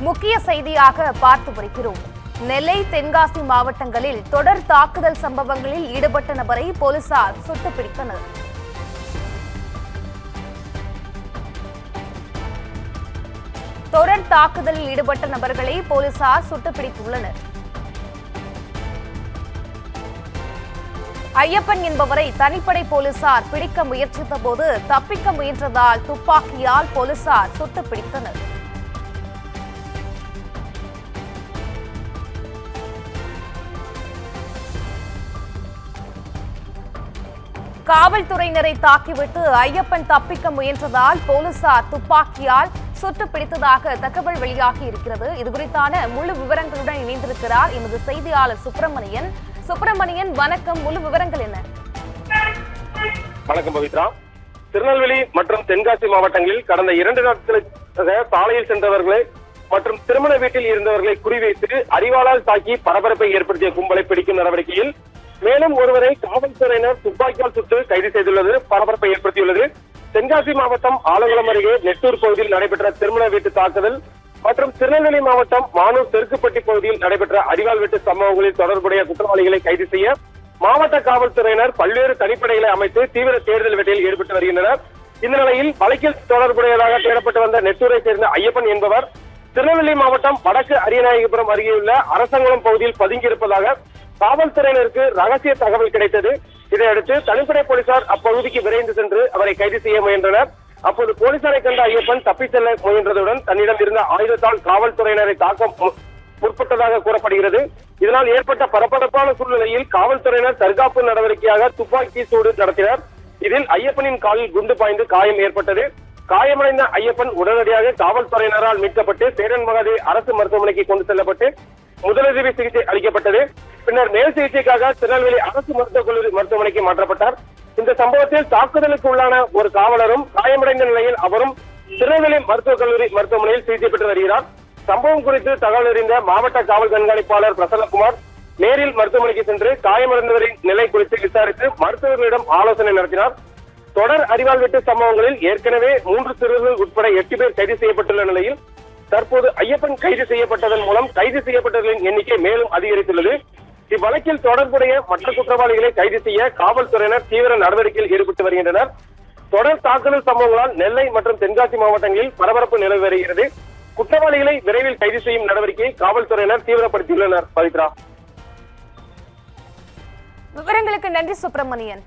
முக்கிய செய்தியாக பார்த்து வருகிறோம். நெல்லை, தென்காசி மாவட்டங்களில் தொடர் தாக்குதல் சம்பவங்களில் ஈடுபட்ட நபரை போலீசார் சுட்டுப் பிடித்தனர். தொடர் தாக்குதலில் ஈடுபட்ட நபர்களை போலீசார் சுட்டுப் பிடித்துள்ளனர். ஐயப்பன் என்பவரை தனிப்படை போலீசார் பிடிக்க முயற்சித்த போது தப்பிக்க முயன்றதால் துப்பாக்கியால் போலீசார் சுட்டுப் பிடித்தனர். காவல்துறையினரை தாக்கிவிட்டு ஐயப்பன் தப்பிக்க முயன்றதால் போலீசார் துப்பாக்கியால் சுட்டுப் பிடித்ததாக தகவல் வெளியாகி இருக்கிறது. இதுகுறித்தான முழு விவரங்களுடன் இணைந்திருக்கிறார் எமது செய்தியாளர் சுப்பிரமணியன். சுப்பிரமணியன், வணக்கம். முழு விவரங்கள் என்ன? வணக்கம் பவித்ரா. திருநெல்வேலி மற்றும் தென்காசி மாவட்டங்களில் கடந்த 2 நாட்களுக்கு சாலையில் சென்றவர்களை மற்றும் திருமண வீட்டில் இருந்தவர்களை குறிவைத்து அரிவாளால் தாக்கி பரபரப்பை ஏற்படுத்திய கும்பலை பிடிக்கும் நடவடிக்கையில் மேலும் ஒருவரை காவல்துறையினர் துப்பாக்கியால் சுட்டு கைது செய்துள்ளது பரபரப்பை ஏற்படுத்தியுள்ளது. தென்காசி மாவட்டம் ஆலங்குளம் அருகே நெட்டூர் பகுதியில் நடைபெற்ற திருமண வீட்டு தாக்குதல் மற்றும் திருநெல்வேலி மாவட்டம் மானூர் தெற்குப்பட்டி பகுதியில் நடைபெற்ற அரிவாள் வெட்டு சம்பவங்களில் தொடர்புடைய குற்றவாளிகளை கைது செய்ய மாவட்ட காவல்துறையினர் பல்வேறு தனிப்படைகளை அமைத்து தீவிர தேடுதல் வேட்டையில் ஈடுபட்டு வருகின்றனர். இந்த நிலையில் வழக்கில் தொடர்புடையதாக தேடப்பட்டு வந்த நெட்டூரை சேர்ந்த ஐயப்பன் என்பவர் திருநெல்வேலி மாவட்டம் வடக்கு அரியநாயகபுரம் அருகேயுள்ள அரசங்குளம் பகுதியில் பதுங்கியிருப்பதாக காவல்துறையினருக்கு ரகசிய தகவல் கிடைத்தது. இதையடுத்து தனிப்படை போலீசார் அப்பகுதிக்கு விரைந்து சென்று அவரை கைது செய்ய முயன்றனர். அப்போது போலீசாரை கண்ட ஐயப்பன் தப்பி செல்ல முயன்றதுடன் தன்னிடம் இருந்த ஆயுதத்தால் காவல்துறையினரை தாக்க முற்பட்டதாக கூறப்படுகிறது. இதனால் ஏற்பட்ட பரபரப்பான சூழ்நிலையில் காவல்துறையினர் தற்காப்பு நடவடிக்கையாக துப்பாக்கி சூடு நடத்தினர். இதில் ஐயப்பனின் காலில் குண்டு பாய்ந்து காயம் ஏற்பட்டது. காயமடைந்த ஐயப்பன் உடனடியாக காவல்துறையினரால் மீட்கப்பட்டு சேரன் மகாதேவி அரசு மருத்துவமனைக்கு கொண்டு செல்லப்பட்டு முதலுதவி சிகிச்சை அளிக்கப்பட்டது. பின்னர் மேல் சிகிச்சைக்காக திருநெல்வேலி அரசு மருத்துவக் கல்லூரி மருத்துவமனைக்கு மாற்றப்பட்டார். இந்த சம்பவத்தில் தாக்குதலுக்கு உள்ளான ஒரு காவலரும் காயமடைந்த நிலையில் அவரும் திருநெல்வேலி மருத்துவக் கல்லூரி மருத்துவமனையில் சிகிச்சை பெற்று வருகிறார். சம்பவம் குறித்து தகவல் அறிந்த மாவட்ட காவல் கண்காணிப்பாளர் பிரசன்னகுமார் நேரில் மருத்துவமனைக்கு சென்று காயமடைந்தவரின் நிலை குறித்து விசாரித்து மருத்துவர்களிடம் ஆலோசனை நடத்தினார். தொடர் அரிவாள் வெட்டு சம்பவங்களில் ஏற்கனவே 3 சிறுவர்கள் உட்பட 8 பேர் கைது செய்யப்பட்டுள்ள நிலையில் தற்போது ஐயப்பன் கைது செய்யப்பட்டதன் மூலம் கைது செய்யப்பட்டவர்களின் எண்ணிக்கை மேலும் அதிகரித்துள்ளது. இவ்வழக்கில் தொடர்புடைய மற்ற குற்றவாளிகளை கைது செய்ய காவல்துறையினர் தீவிர நடவடிக்கையில் ஈடுபட்டு வருகின்றனர். தொடர் தாக்குதல் சம்பவங்களால் நெல்லை மற்றும் தென்காசி மாவட்டங்களில் பரபரப்பு நிலவி வருகிறது. குற்றவாளிகளை விரைவில் கைது செய்யும் நடவடிக்கையை காவல்துறையினர் தீவிரப்படுத்தியுள்ளனர். பவித்ரா, விவரங்களுக்கு நன்றி சுப்பிரமணியன்.